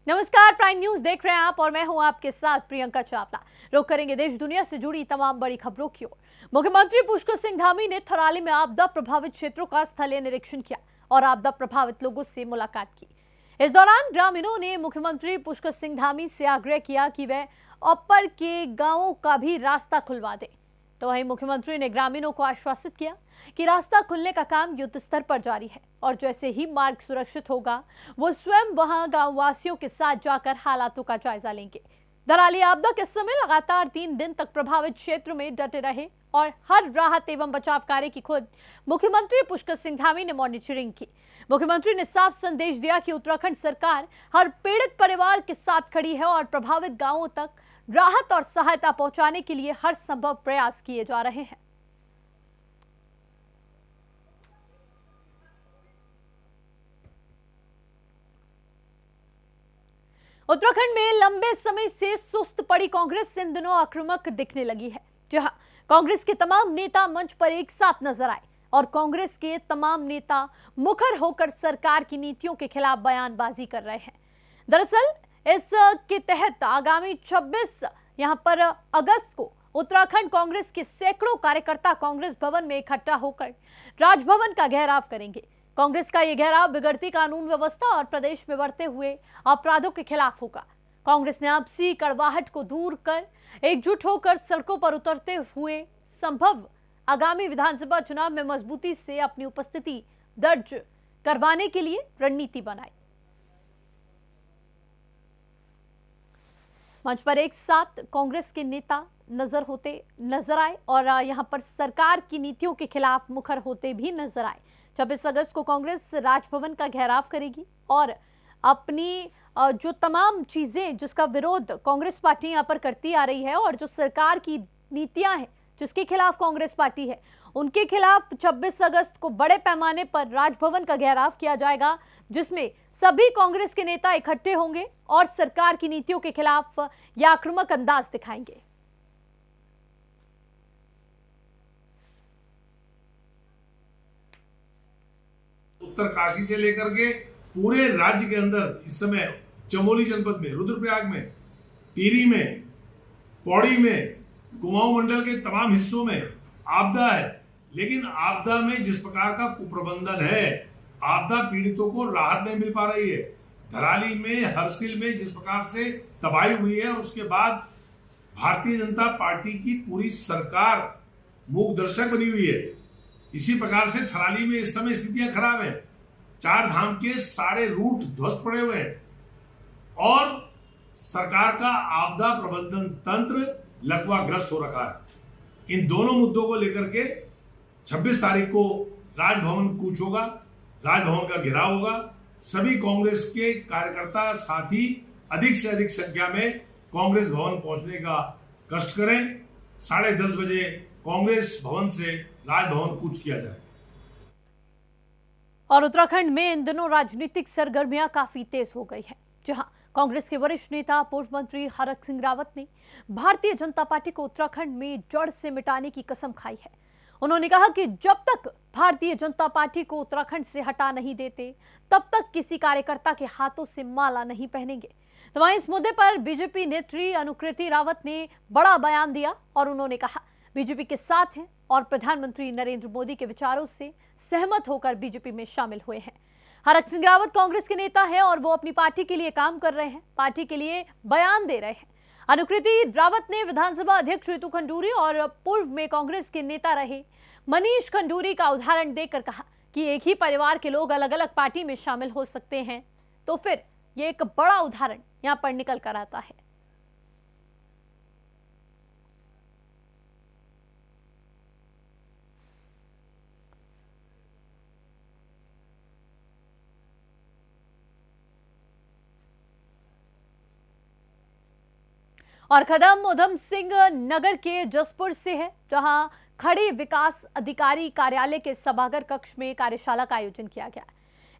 नमस्कार, prime news देख रहे हैं आप और मैं हूं आपके साथ प्रियंका चावला। रुक करेंगे देश दुनिया से जुड़ी तमाम बड़ी खबरों की ओर। मुख्यमंत्री पुष्कर सिंह धामी ने थराली में आपदा प्रभावित क्षेत्रों का स्थलीय निरीक्षण किया और आपदा प्रभावित लोगों से मुलाकात की। इस दौरान ग्रामीणों ने मुख्यमंत्री पुष्कर सिंह धामी से आग्रह किया कि वह अपर के गांवों का भी रास्ता खुलवा दें। तो वहीं मुख्यमंत्री ने ग्रामीणों को आश्वासित किया कि रास्ता खुलने का काम युद्ध स्तर पर जारी है और जैसे ही मार्ग सुरक्षित होगा वो स्वयं वहां गांव वासियों के साथ जाकर हालातों का जायजा लेंगे। थराली आपदा के समय लगातार 3 दिन तक प्रभावित क्षेत्र में डटे रहे और हर राहत एवं बचाव कार्य की खुद मुख्यमंत्री पुष्कर सिंह धामी ने मॉनिटरिंग की। मुख्यमंत्री ने साफ संदेश दिया कि उत्तराखंड सरकार हर पीड़ित परिवार के साथ खड़ी है और प्रभावित गांवों तक राहत और सहायता पहुंचाने के लिए हर संभव प्रयास किए जा रहे हैं। उत्तराखंड में लंबे समय से सुस्त पड़ी कांग्रेस इन दिनों आक्रामक दिखने लगी है। जहां कांग्रेस के तमाम नेता मंच पर एक साथ नजर आए और कांग्रेस के तमाम नेता मुखर होकर सरकार की नीतियों के खिलाफ बयानबाजी कर रहे हैं। दरअसल इसके तहत आगामी 26 अगस्त को उत्तराखंड कांग्रेस के सैकड़ों कार्यकर्ता कांग्रेस भवन में इकट्ठा होकर राजभवन का घेराव करेंगे। कांग्रेस का यह घेराव बिगड़ती कानून व्यवस्था और प्रदेश में बढ़ते हुए अपराधों के खिलाफ होगा। कांग्रेस ने आपसी कड़वाहट को दूर कर एकजुट होकर सड़कों पर उतरते हुए संभव आगामी विधानसभा चुनाव में मजबूती से अपनी उपस्थिति दर्ज करवाने के लिए रणनीति बनाई। मंच पर एक साथ कांग्रेस के नेता नजर आए और यहां पर सरकार की नीतियों के खिलाफ मुखर होते भी नजर आए। 26 अगस्त को कांग्रेस राजभवन का घेराव करेगी और अपनी जो तमाम चीजें जिसका विरोध कांग्रेस पार्टी यहां पर करती आ रही है और जो सरकार की नीतियां हैं जिसके खिलाफ कांग्रेस पार्टी है उनके खिलाफ 26 अगस्त को बड़े पैमाने पर राजभवन का घेराव किया जाएगा, जिसमें सभी कांग्रेस के नेता इकट्ठे होंगे और सरकार की नीतियों के खिलाफ यह आक्रामक अंदाज दिखाएंगे। उत्तरकाशी से लेकर के पूरे राज्य के अंदर इस समय चमोली जनपद में, रुद्रप्रयाग में, टिहरी में, पौड़ी में, कुमाऊं मंडल के तमाम हिस्सों में आपदा है। लेकिन आपदा में जिस प्रकार का कुप्रबंधन है, आपदा पीड़ितों को राहत नहीं मिल पा रही है। धराली में, हरसिल में जिस प्रकार से तबाही हुई है और उसके बाद भारतीय जनता पार्टी की पूरी सरकार मूक दर्शक बनी हुई है। इसी प्रकार से थराली में इस समय स्थितियां खराब हैं। 4 धाम के सारे रूट ध्वस्त पड़े हुए हैं और सरकार का आपदा प्रबंधन तंत्र लकवाग्रस्त हो रखा है। इन दोनों मुद्दों को लेकर के 26 तारीख को राजभवन कूच होगा, राजभवन का घेराव होगा। सभी कांग्रेस के कार्यकर्ता साथी अधिक से अधिक संख्या में कांग्रेस भवन पहुंचने का कष्ट करें। 10:30 बजे कांग्रेस भवन से राजभवन कूच किया जाए। और उत्तराखंड में इन दिनों राजनीतिक सरगर्मियां काफी तेज हो गई है, जहां कांग्रेस के वरिष्ठ नेता पूर्व मंत्री हरक सिंह रावत ने भारतीय जनता पार्टी को उत्तराखंड में जड़ से मिटाने की कसम खाई है। उन्होंने कहा कि जब तक भारतीय जनता पार्टी को उत्तराखंड से हटा नहीं देते तब तक किसी कार्यकर्ता के हाथों से माला नहीं पहनेंगे। तो वहीं इस मुद्दे पर बीजेपी नेत्री अनुकृति रावत ने बड़ा बयान दिया और उन्होंने कहा बीजेपी के साथ हैं और प्रधानमंत्री नरेंद्र मोदी के विचारों से सहमत होकर बीजेपी में शामिल हुए हैं। हरक सिंह रावत कांग्रेस के नेता हैं और वो अपनी पार्टी के लिए काम कर रहे हैं, पार्टी के लिए बयान दे रहे हैं। अनुकृति रावत ने विधानसभा अध्यक्ष रितु खंडूरी और पूर्व में कांग्रेस के नेता रहे मनीष खंडूरी का उदाहरण देकर कहा कि एक ही परिवार के लोग अलग अलग पार्टी में शामिल हो सकते हैं, तो फिर ये एक बड़ा उदाहरण यहां पर निकल कर आता है। और खदम उधम सिंह नगर के जसपुर से है, जहां खड़ी विकास अधिकारी कार्यालय के सभागार कक्ष में कार्यशाला का आयोजन किया गया।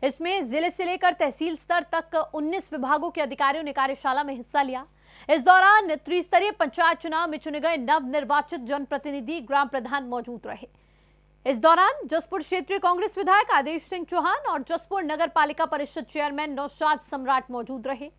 इसमें जिले से लेकर तहसील स्तर तक 19 विभागों के अधिकारियों ने कार्यशाला में हिस्सा लिया। इस दौरान त्रिस्तरीय पंचायत चुनाव में चुने गए नवनिर्वाचित जनप्रतिनिधि ग्राम प्रधान मौजूद रहे। इस दौरान जसपुर क्षेत्रीय कांग्रेस विधायक आदेश सिंह चौहान और जसपुर नगर पालिका परिषद चेयरमैन नौशाद सम्राट मौजूद रहे।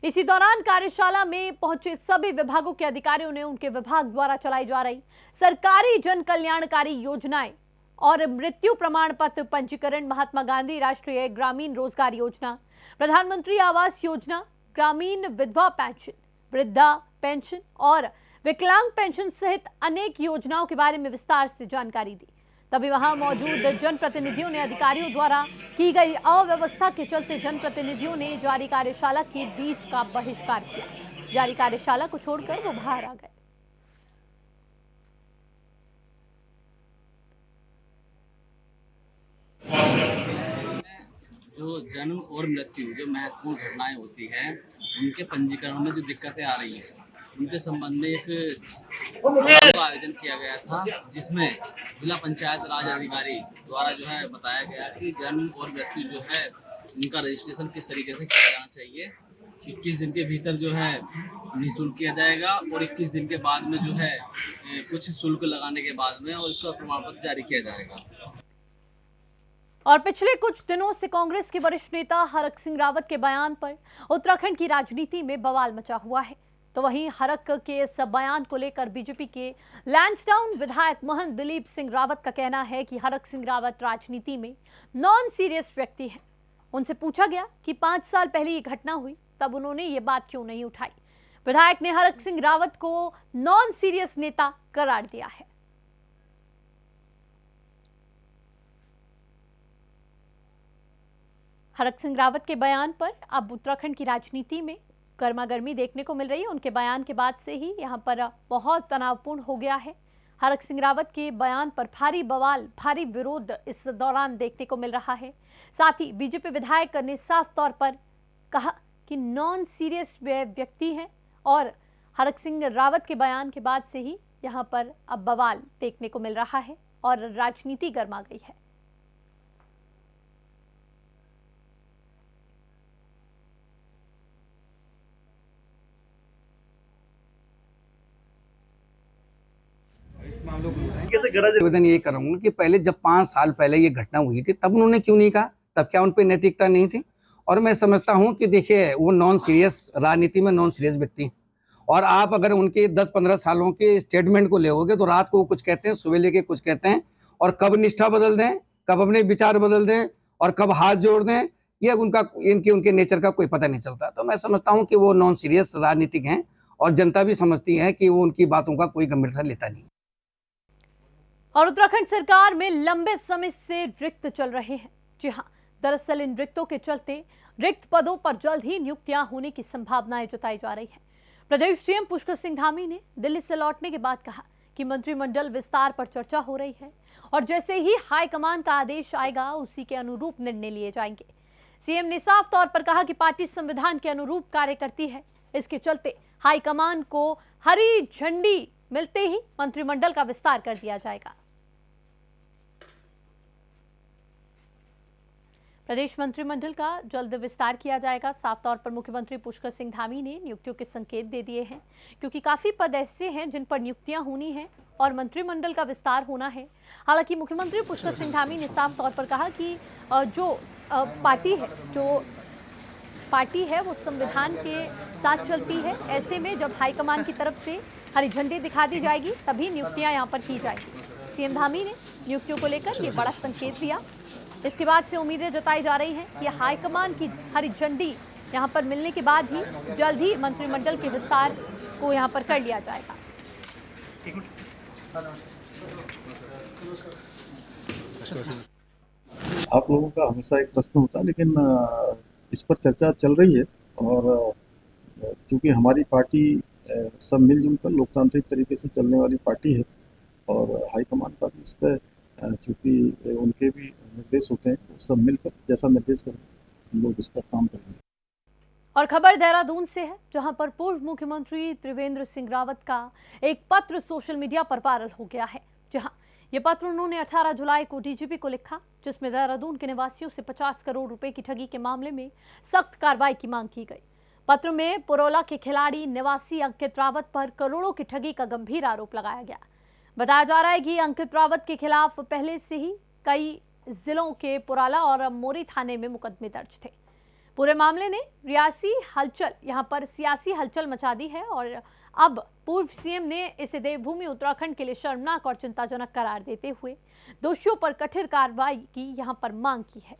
इसी दौरान कार्यशाला में पहुंचे सभी विभागों के अधिकारियों ने उनके विभाग द्वारा चलाई जा रही सरकारी जन कल्याणकारी योजनाएं और मृत्यु प्रमाण पत्र पंजीकरण, महात्मा गांधी राष्ट्रीय ग्रामीण रोजगार योजना, प्रधानमंत्री आवास योजना, ग्रामीण विधवा पेंशन, वृद्धा पेंशन और विकलांग पेंशन सहित अनेक योजनाओं के बारे में विस्तार से जानकारी दी। तभी वहां मौजूद जनप्रतिनिधियों ने अधिकारियों द्वारा की गई अव्यवस्था के चलते जनप्रतिनिधियों ने जारी कार्यशाला के बीच का बहिष्कार किया। जारी कार्यशाला को छोड़कर वो बाहर आ गए। जो जन्म और मृत्यु जो महत्वपूर्ण घटनाएं होती हैं उनके पंजीकरण में जो दिक्कतें आ रही हैं उनके संबंध में एक प्रोग्राम का आयोजन किया गया था, जिसमें जिला पंचायत राज अधिकारी द्वारा जो है बताया गया कि जन्म और मृत्यु जो है उनका रजिस्ट्रेशन किस तरीके से किया जाना चाहिए। 21 दिन के भीतर जो है निःशुल्क किया जाएगा और 21 दिन के बाद में जो है कुछ शुल्क लगाने के बाद में और इसका प्रमाण पत्र जारी किया जाएगा। और पिछले कुछ दिनों से कांग्रेस के वरिष्ठ नेता हरक सिंह रावत के बयान पर उत्तराखंड की राजनीति में बवाल मचा हुआ है। तो वहीं हरक के इस बयान को लेकर बीजेपी के लैंसडाउन विधायक महंत दिलीप सिंह रावत का कहना है कि हरक सिंह रावत राजनीति में नॉन सीरियस व्यक्ति हैं। उनसे पूछा गया कि 5 साल पहले ये घटना हुई तब उन्होंने ये बात क्यों नहीं उठाई। विधायक ने हरक सिंह रावत को नॉन सीरियस नेता करार दिया है। हरक सिंह रावत के बयान पर अब उत्तराखंड की राजनीति में गर्मागर्मी देखने को मिल रही है। उनके बयान के बाद से ही यहां पर बहुत तनावपूर्ण हो गया है। हरक सिंह रावत के बयान पर भारी बवाल, भारी विरोध इस दौरान देखने को मिल रहा है। साथ ही बीजेपी विधायक ने साफ तौर पर कहा कि नॉन सीरियस व्यक्ति हैं और हरक सिंह रावत के बयान के बाद से ही यहां पर अब बवाल देखने को मिल रहा है और राजनीति गर्मा गई है। आवेदन ये करूंगा कि पहले जब 5 साल पहले ये घटना हुई थी तब उन्होंने क्यों नहीं कहा? तब क्या उन पे नैतिकता नहीं थी? और मैं समझता हूं कि देखिए वो नॉन सीरियस, राजनीति में नॉन सीरियस व्यक्ति हैं। और आप अगर उनके 10-15 सालों के स्टेटमेंट को लेओगे तो रात को वो कुछ कहते हैं, सुबह लेके कुछ कहते हैं, और कब निष्ठा बदल दें, कब अपने विचार बदल दें और कब हाथ जोड़ दें, ये उनके नेचर का कोई पता नहीं चलता। तो मैं समझता हूँ कि वो नॉन सीरियस राजनीतिक हैं और जनता भी समझती है कि वो उनकी बातों का कोई गंभीरता लेता नहीं। और उत्तराखंड सरकार में लंबे समय से रिक्त चल रहे हैं। जी हां, दरअसल इन रिक्तों के चलते रिक्त पदों पर जल्द ही नियुक्तियां होने की संभावनाएं जताई जा रही हैं। प्रदेश सीएम पुष्कर सिंह धामी ने दिल्ली से लौटने के बाद कहा कि मंत्रिमंडल विस्तार पर चर्चा हो रही है और जैसे ही हाईकमान का आदेश आएगा उसी के अनुरूप निर्णय लिए जाएंगे। सीएम ने साफ तौर पर कहा कि पार्टी संविधान के अनुरूप कार्य करती है। इसके चलते हाईकमान को हरी झंडी मिलते ही मंत्रिमंडल का विस्तार कर दिया जाएगा। प्रदेश मंत्रिमंडल का जल्द विस्तार किया जाएगा। साफ तौर पर मुख्यमंत्री पुष्कर सिंह धामी ने नियुक्तियों के संकेत दे दिए हैं, क्योंकि काफी पद ऐसे हैं जिन पर नियुक्तियां होनी है और मंत्रिमंडल का विस्तार होना है। हालांकि मुख्यमंत्री पुष्कर सिंह धामी ने साफ तौर पर कहा कि जो पार्टी है वो संविधान के साथ चलती है। ऐसे में जब हाईकमान की तरफ से हरी झंडी दिखा दी जाएगी तभी नियुक्तियां यहाँ पर की जाएगी। सीएम धामी ने नियुक्तियों को लेकर ये बड़ा संकेत दिया। इसके बाद से उम्मीदें जताई जा रही हैं कि हाईकमान की हरी झंडी यहां पर मिलने के बाद ही जल्द ही मंत्रिमंडल के विस्तार को यहां पर कर लिया जाएगा। आप लोगों का हमेशा एक प्रश्न होता है, लेकिन इस पर चर्चा चल रही है और क्योंकि हमारी पार्टी सब मिलजुल कर लोकतांत्रिक तरीके से चलने वाली पार्टी है और हाईकमान का भी इस पर क्योंकि उनके भी निर्देश होते हैं, सब मिलकर जैसा निर्देश करें हम लोग इस पर काम करेंगे। और खबर देहरादून से है, जहां पर पूर्व मुख्यमंत्री त्रिवेंद्र सिंह रावत का एक पत्र सोशल मीडिया पर वायरल हो गया है। जहां ये पत्र उन्होंने 18 जुलाई को डीजीपी को लिखा, जिसमें देहरादून के निवासियों से 50 करोड़ रुपए की ठगी के मामले में सख्त कार्रवाई की मांग की गई। पत्र में पुरोला के खिलाड़ी निवासी अंकित रावत पर करोड़ों की ठगी का गंभीर आरोप लगाया गया। बताया जा रहा है कि अंकित रावत के खिलाफ पहले से ही कई जिलों के पुराला और मोरी थाने में मुकदमे दर्ज थे। पूरे मामले ने यहाँ पर सियासी हलचल मचा दी है और अब पूर्व सीएम ने इसे देवभूमि उत्तराखंड के लिए शर्मनाक और चिंताजनक करार देते हुए दोषियों पर कठिन कार्रवाई की यहां पर मांग की है।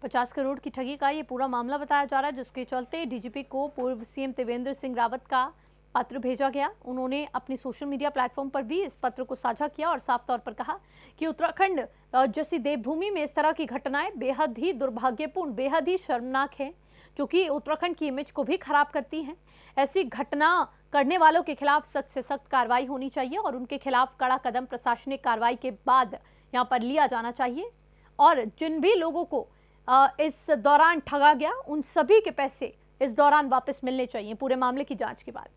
50 करोड़ की ठगी का ये पूरा मामला बताया जा रहा है, जिसके चलते डीजीपी को पूर्व सीएम त्रिवेंद्र सिंह रावत का पत्र भेजा गया। उन्होंने अपने सोशल मीडिया प्लेटफॉर्म पर भी इस पत्र को साझा किया और साफ तौर पर कहा कि उत्तराखंड जैसी देवभूमि में इस तरह की घटनाएं बेहद ही दुर्भाग्यपूर्ण, बेहद ही शर्मनाक है, जो कि उत्तराखंड की इमेज को भी खराब करती हैं। ऐसी घटना करने वालों के खिलाफ सख्त से सख्त कार्रवाई होनी चाहिए और उनके खिलाफ कड़ा कदम प्रशासनिक कार्रवाई के बाद यहाँ पर लिया जाना चाहिए और जिन भी लोगों को इस दौरान ठगा गया उन सभी के पैसे इस दौरान वापस मिलने चाहिए पूरे मामले की जांच के बाद।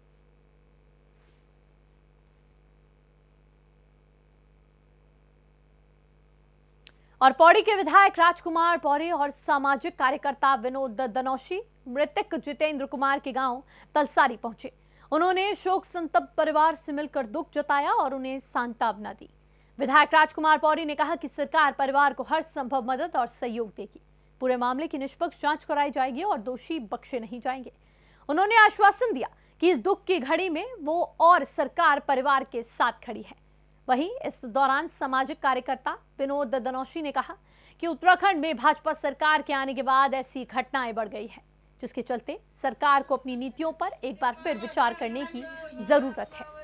और पौड़ी के विधायक राजकुमार पौड़ी और सामाजिक कार्यकर्ता विनोद दनौशी मृतक जितेंद्र कुमार के गांव तलसारी पहुंचे। उन्होंने शोक संतप्त परिवार से मिलकर दुख जताया और उन्हें सांत्वना दी। विधायक राजकुमार पौड़ी ने कहा कि सरकार परिवार को हर संभव मदद और सहयोग देगी। पूरे मामले की निष्पक्ष जांच कराई जाएगी और दोषी बख्शे नहीं जाएंगे। उन्होंने आश्वासन दिया कि इस दुख की घड़ी में वो और सरकार परिवार के साथ खड़ी है। वहीं इस दौरान सामाजिक कार्यकर्ता विनोद दनौशी ने कहा कि उत्तराखंड में भाजपा सरकार के आने के बाद ऐसी घटनाएं बढ़ गई है, जिसके चलते सरकार को अपनी नीतियों पर एक बार फिर विचार करने की जरूरत है।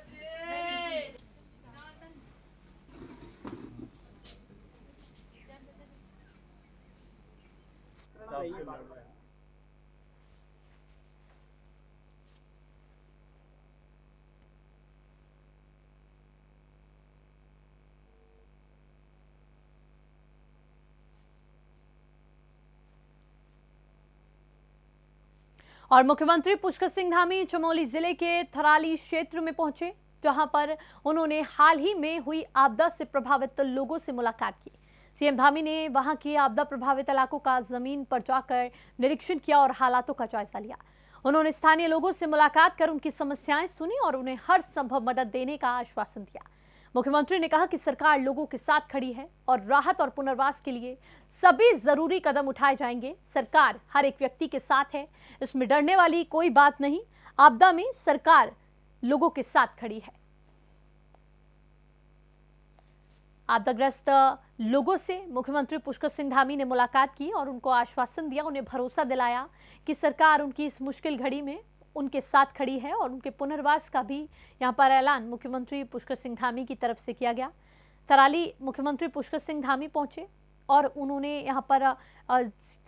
और मुख्यमंत्री पुष्कर सिंह धामी चमोली जिले के थराली क्षेत्र में पहुंचे, जहां पर उन्होंने हाल ही में हुई आपदा से प्रभावित लोगों से मुलाकात की। सीएम धामी ने वहां के आपदा प्रभावित इलाकों का जमीन पर जाकर निरीक्षण किया और हालातों का जायजा लिया। उन्होंने स्थानीय लोगों से मुलाकात कर उनकी समस्याएं सुनी और उन्हें हर संभव मदद देने का आश्वासन दिया। मुख्यमंत्री ने कहा कि सरकार लोगों के साथ खड़ी है और राहत और पुनर्वास के लिए सभी जरूरी कदम उठाए जाएंगे। सरकार हर एक व्यक्ति के साथ है, इसमें डरने वाली कोई बात नहीं। आपदा में सरकार लोगों के साथ खड़ी है। आपदाग्रस्त लोगों से मुख्यमंत्री पुष्कर सिंह धामी ने मुलाकात की और उनको आश्वासन दिया, उन्हें भरोसा दिलाया कि सरकार उनकी इस मुश्किल घड़ी में उनके साथ खड़ी है और उनके पुनर्वास का भी यहां पर ऐलान मुख्यमंत्री पुष्कर सिंह धामी की तरफ से किया गया। थराली मुख्यमंत्री पुष्कर सिंह धामी पहुंचे और उन्होंने यहां पर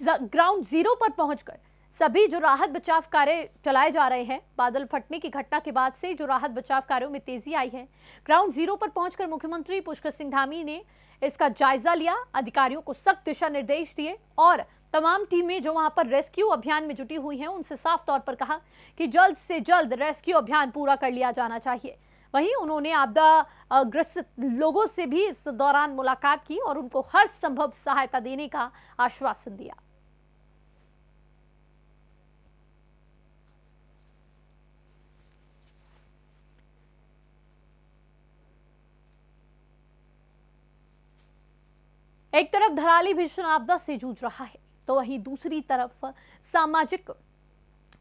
ग्राउंड जीरो पर पहुंचकर सभी जो राहत बचाव कार्य चलाए जा रहे हैं, बादल फटने की घटना के बाद से जो राहत बचाव कार्यों में तेजी आई है, ग्राउंड जीरो पर पहुंचकर मुख्यमंत्री पुष्कर सिंह धामी ने इसका जायजा लिया, अधिकारियों को सख्त दिशा निर्देश दिए और तमाम टीमें जो वहां पर रेस्क्यू अभियान में जुटी हुई हैं उनसे साफ तौर पर कहा कि जल्द से जल्द रेस्क्यू अभियान पूरा कर लिया जाना चाहिए। वहीं उन्होंने आपदा ग्रस्त लोगों से भी इस दौरान मुलाकात की और उनको हर संभव सहायता देने का आश्वासन दिया। एक तरफ धराली भीषण आपदा से जूझ रहा है तो वहीं दूसरी तरफ सामाजिक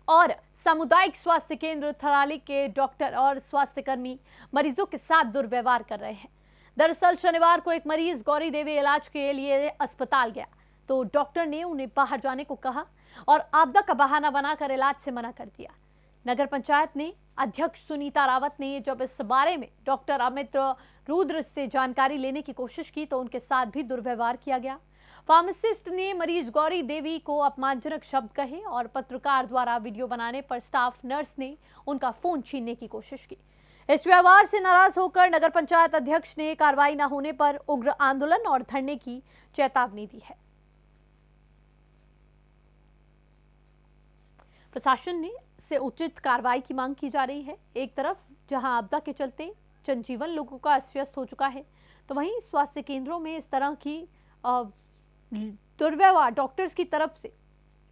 और सामुदायिक स्वास्थ्य केंद्र थराली के डॉक्टर और स्वास्थ्यकर्मी मरीजों के साथ दुर्व्यवहार कर रहे हैं। दरअसल शनिवार को एक मरीज गौरी देवी इलाज के लिए अस्पताल गया तो डॉक्टर ने उन्हें बाहर जाने को कहा और आपदा का बहाना बनाकर इलाज से मना कर दिया। नगर पंचायत ने अध्यक्ष सुनीता रावत ने जब इस बारे में डॉक्टर अमित रुद्र से जानकारी लेने की कोशिश की तो उनके साथ भी दुर्व्यवहार किया गया। फार्मासिस्ट ने मरीज गौरी देवी को अपमानजनक शब्द कहे और पत्रकार द्वारा वीडियो बनाने पर स्टाफ नर्स ने उनका फोन छीनने की कोशिश की। इस व्यवहार से नाराज होकर नगर पंचायत अध्यक्ष ने कार्रवाई न होने पर उग्र आंदोलन और धरने की चेतावनी दी है। प्रशासन ने से उचित कार्रवाई की मांग की जा रही है। एक तरफ जहां आपदा के चलते जनजीवन लोगों का अस्त व्यस्त हो चुका है तो वहीं स्वास्थ्य केंद्रों में इस तरह की दुर्व्यवहार डॉक्टर्स की तरफ से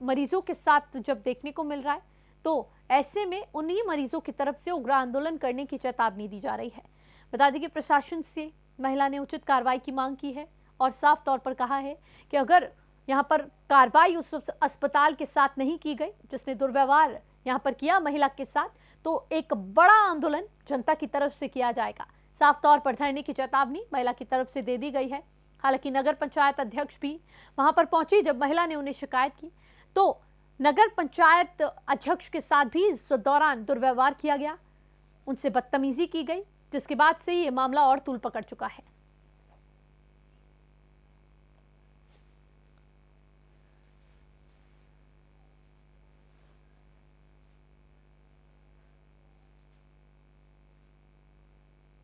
मरीजों के साथ जब देखने को मिल रहा है तो ऐसे में उन्हीं मरीजों की तरफ से उग्र आंदोलन करने की चेतावनी दी जा रही है। बता दें कि प्रशासन से महिला ने उचित कार्रवाई की मांग की है और साफ तौर पर कहा है कि अगर यहाँ पर कार्रवाई उस अस्पताल के साथ नहीं की गई जिसने दुर्व्यवहार यहाँ पर किया महिला के साथ, तो एक बड़ा आंदोलन जनता की तरफ से किया जाएगा। साफ तौर पर धरने की चेतावनी महिला की तरफ से दे दी गई है। हालांकि नगर पंचायत अध्यक्ष भी वहां पर पहुंची जब महिला ने उन्हें शिकायत की, तो नगर पंचायत अध्यक्ष के साथ भी इस दौरान दुर्व्यवहार किया गया, उनसे बदतमीजी की गई, जिसके बाद से ये मामला और तूल पकड़ चुका है।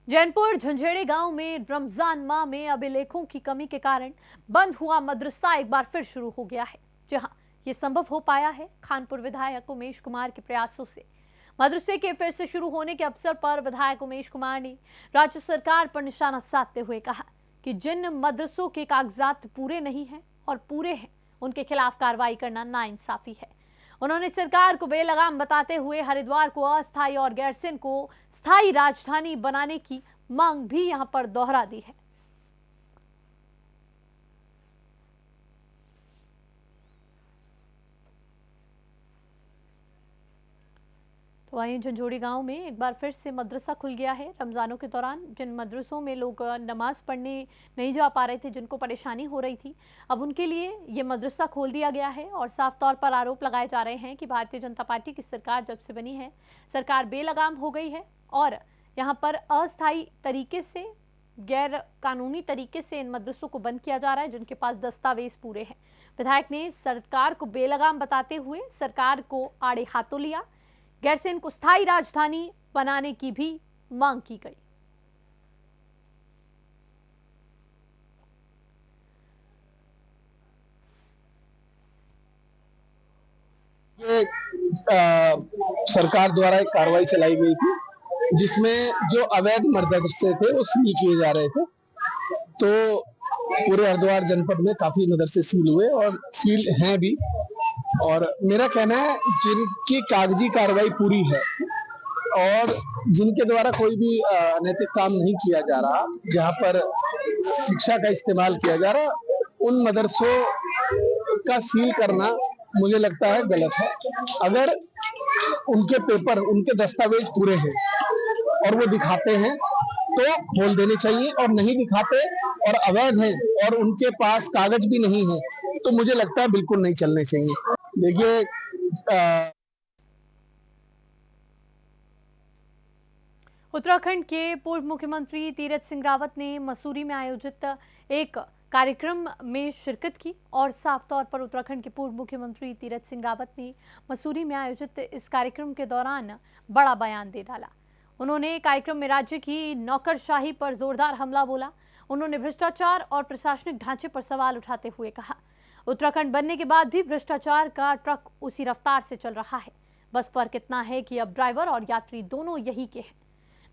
जैनपुर झंझेड़े गांव में रमजान माह में अभिलेखों की कमी के कारण बंद हुआ मदरसा एक बार फिर शुरू हो गया है। जी हां, ये संभव हो पाया है खानपुर विधायक उमेश कुमार के प्रयासों से। मदरसे के फिर से शुरू होने के अवसर पर विधायक उमेश कुमार ने राज्य सरकार पर निशाना साधते हुए कहा कि जिन मदरसों के कागजात पूरे नहीं हैं और पूरे हैं, उनके खिलाफ कार्रवाई करना नाइंसाफी है। उन्होंने सरकार को बेलगाम बताते हुए हरिद्वार को अस्थायी और गैरसैंण को स्थायी राजधानी बनाने की मांग भी यहां पर दोहरा दी है। तो वहीं झंझोड़ी गांव में एक बार फिर से मदरसा खुल गया है। रमजानों के दौरान जिन मदरसों में लोग नमाज पढ़ने नहीं जा पा रहे थे, जिनको परेशानी हो रही थी, अब उनके लिए ये मदरसा खोल दिया गया है। और साफ तौर पर आरोप लगाए जा रहे हैं कि भारतीय जनता पार्टी की सरकार जब से बनी है, सरकार बेलगाम हो गई है और यहाँ पर अस्थायी तरीके से, गैर कानूनी तरीके से इन मदरसों को बंद किया जा रहा है जिनके पास दस्तावेज पूरे हैं। विधायक ने सरकार को बेलगाम बताते हुए सरकार को आड़े हाथों लिया। गैरसैंण को स्थायी राजधानी बनाने की भी मांग की गई। ये सरकार द्वारा एक कार्रवाई चलाई गई थी जिसमें जो अवैध मदरसे थे वो सील किए जा रहे थे। तो पूरे हरिद्वार जनपद में काफी मदरसे सील हुए और सील हैं भी। और मेरा कहना है जिनकी कागजी कार्रवाई पूरी है और जिनके द्वारा कोई भी अनैतिक काम नहीं किया जा रहा, जहां पर शिक्षा का इस्तेमाल किया जा रहा, उन मदरसों का सील करना मुझे लगता है गलत है। अगर उनके पेपर, उनके दस्तावेज पूरे हैं और वो दिखाते हैं तो खोल देने चाहिए, और नहीं दिखाते और अवैध हैं और उनके पास कागज भी नहीं है तो मुझे लगता है बिल्कुल नहीं चलने चाहिए। देखिए, उत्तराखंड के पूर्व मुख्यमंत्री तीरथ सिंह रावत ने मसूरी में आयोजित एक कार्यक्रम में शिरकत की और साफ तौर पर उत्तराखंड के पूर्व मुख्यमंत्री तीरथ सिंह रावत ने मसूरी में आयोजित इस कार्यक्रम के दौरान बड़ा बयान दे डाला। उन्होंने कार्यक्रम में राज्य की नौकरशाही पर जोरदार हमला बोला। उन्होंने भ्रष्टाचार और प्रशासनिक ढांचे पर सवाल उठाते हुए कहा, उत्तराखंड बनने के बाद भी भ्रष्टाचार का ट्रक उसी रफ्तार से चल रहा है। बस फर्क इतना है कि अब ड्राइवर और यात्री दोनों यही के हैं।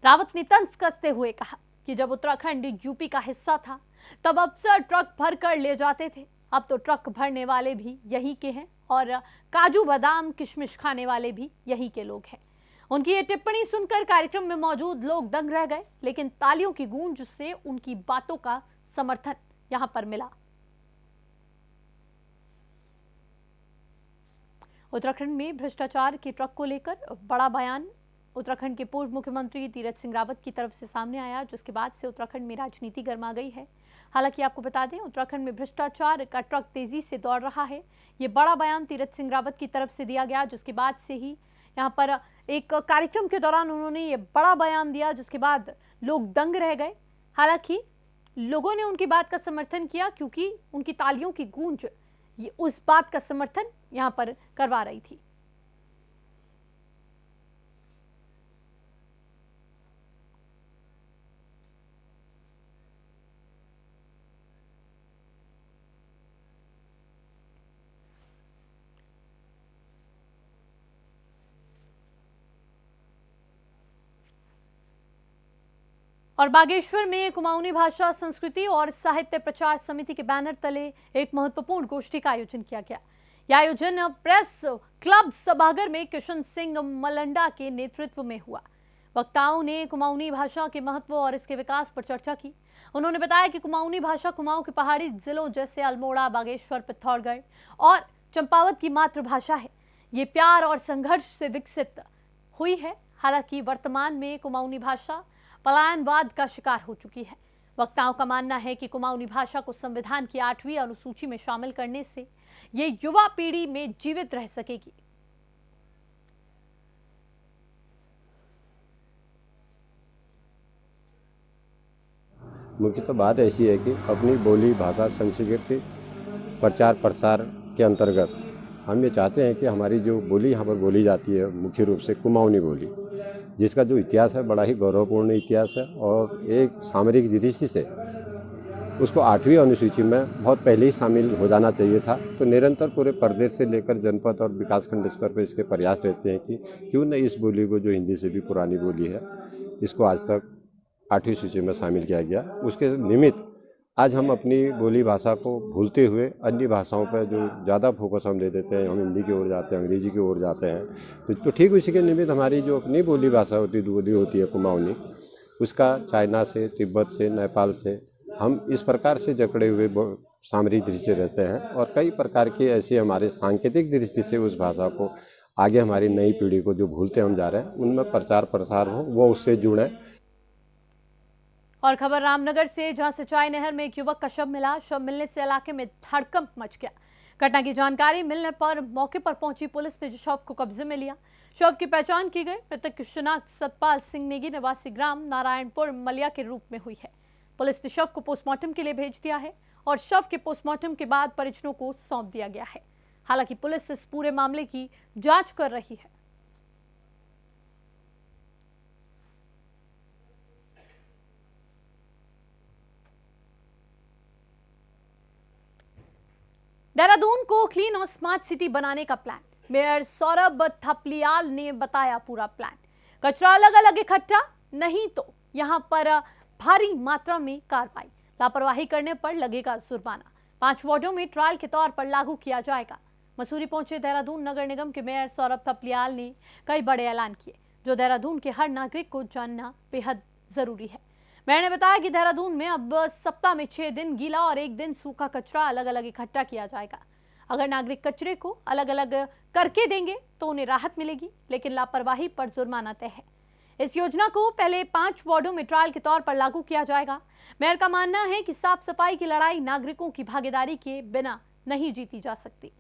रावत ने तंज कसते हुए कहा कि जब उत्तराखंड यूपी का हिस्सा था तब अफसर ट्रक भर कर ले जाते थे, अब तो ट्रक भरने वाले भी यही के हैं और काजू बादाम किशमिश खाने वाले भी यही के लोग हैं। उनकी ये टिप्पणी सुनकर कार्यक्रम में मौजूद लोग दंग रह गए, लेकिन तालियों की गूंज से उनकी बातों का समर्थन यहां पर मिला। उत्तराखंड में भ्रष्टाचार के ट्रक को लेकर बड़ा बयान उत्तराखंड के पूर्व मुख्यमंत्री तीरथ सिंह रावत की तरफ से सामने आया, जिसके बाद से उत्तराखंड में राजनीति गर्मा गई है। हालांकि आपको बता दें, उत्तराखंड में भ्रष्टाचार का ट्रक तेजी से दौड़ रहा है। ये बड़ा बयान तीरथ सिंह रावत की तरफ से दिया गया, जिसके बाद से ही यहाँ पर एक कार्यक्रम के दौरान उन्होंने ये बड़ा बयान दिया, जिसके बाद लोग दंग रह गए। हालांकि लोगों ने उनकी बात का समर्थन किया क्योंकि उनकी तालियों की गूंज ये उस बात का समर्थन यहाँ पर करवा रही थी। और बागेश्वर में कुमाऊनी भाषा, संस्कृति और साहित्य प्रचार समिति के बैनर तले एक महत्वपूर्ण गोष्ठी का आयोजन किया गया। यह आयोजन प्रेस क्लब सभागार में किशन सिंह मलंडा के नेतृत्व में हुआ। वक्ताओं ने कुमाऊनी भाषा के महत्व और इसके विकास पर चर्चा की। उन्होंने बताया कि कुमाऊनी भाषा कुमाऊं के पहाड़ी जिलों जैसे अल्मोड़ा, बागेश्वर, पिथौरागढ़ और चंपावत की मातृभाषा है। ये प्यार और संघर्ष से विकसित हुई है। हालांकि वर्तमान में कुमाऊनी भाषा पलायनवाद का शिकार हो चुकी है। वक्ताओं का मानना है कि कुमाऊनी भाषा को संविधान की 8वीं अनुसूची में शामिल करने से ये युवा पीढ़ी में जीवित रह सकेगी। मुख्यतः बात ऐसी है कि अपनी बोली भाषा संस्कृति प्रचार प्रसार के अंतर्गत हम ये चाहते हैं कि हमारी जो बोली यहाँ पर बोली जाती है मुख्य रूप से कुमाऊनी बोली, जिसका जो इतिहास है बड़ा ही गौरवपूर्ण इतिहास है और एक सामरिक दृष्टि से उसको 8वीं अनुसूची में बहुत पहले ही शामिल हो जाना चाहिए था। तो निरंतर पूरे प्रदेश से लेकर जनपद और विकासखंड स्तर पर इसके प्रयास रहते हैं कि क्यों न इस बोली को, जो हिंदी से भी पुरानी बोली है, इसको आज तक 8वीं सूची में शामिल किया गया। उसके निमित्त आज हम अपनी बोली भाषा को भूलते हुए अन्य भाषाओं पर जो ज़्यादा फोकस हम दे देते हैं, हम हिंदी की ओर जाते हैं, अंग्रेजी की ओर जाते हैं। तो ठीक उसी के निमित्त हमारी जो अपनी बोली भाषा होती है कुमाऊनी, उसका चाइना से, तिब्बत से, नेपाल से हम इस प्रकार से जकड़े हुए सामरिक दृष्टि रहते हैं और कई प्रकार की ऐसी हमारे सांकेतिक दृष्टि से उस भाषा को आगे हमारी नई पीढ़ी को जो भूलते हम जा रहे हैं, उनमें प्रचार प्रसार हो, वो उससे जुड़े। और खबर रामनगर से, जहां सिंचाई नहर में एक युवक का शव मिला। शव मिलने से इलाके में हड़कंप मच गया। घटना की जानकारी मिलने पर मौके पर पहुंची पुलिस ने शव को कब्जे में लिया। शव की पहचान की गई। मृतक की शिनाख्त सतपाल सिंह नेगी निवासी ग्राम नारायणपुर मलिया के रूप में हुई है। पुलिस ने शव को पोस्टमार्टम के लिए भेज दिया है और शव के पोस्टमार्टम के बाद परिजनों को सौंप दिया गया है। हालांकि पुलिस इस पूरे मामले की जांच कर रही है। देहरादून को क्लीन और स्मार्ट सिटी बनाने का प्लान, मेयर सौरभ थपलियाल ने बताया पूरा प्लान। कचरा अलग अलग इकट्ठा, नहीं तो यहां पर भारी मात्रा में कार्रवाई। लापरवाही करने पर लगेगा जुर्माना। 5 वार्डों में ट्रायल के तौर पर लागू किया जाएगा। मसूरी पहुंचे देहरादून नगर निगम के मेयर सौरभ थपलियाल ने कई बड़े ऐलान किए, जो देहरादून के हर नागरिक को जानना बेहद जरूरी है। मेयर ने बताया कि देहरादून में अब सप्ताह में 6 दिन गीला और 1 दिन सूखा कचरा अलग अलग इकट्ठा किया जाएगा। अगर नागरिक कचरे को अलग अलग करके देंगे तो उन्हें राहत मिलेगी, लेकिन लापरवाही पर जुर्माना तय है। इस योजना को पहले 5 वार्डों में ट्रायल के तौर पर लागू किया जाएगा। मेयर का मानना है कि साफ सफाई की लड़ाई नागरिकों की भागीदारी के बिना नहीं जीती जा सकती।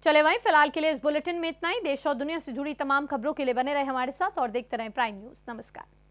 चले वहीं फिलहाल के लिए इस बुलेटिन में इतना ही। देश और दुनिया से जुड़ी तमाम खबरों के लिए बने रहे हमारे साथ और देखते रहें प्राइम न्यूज। नमस्कार।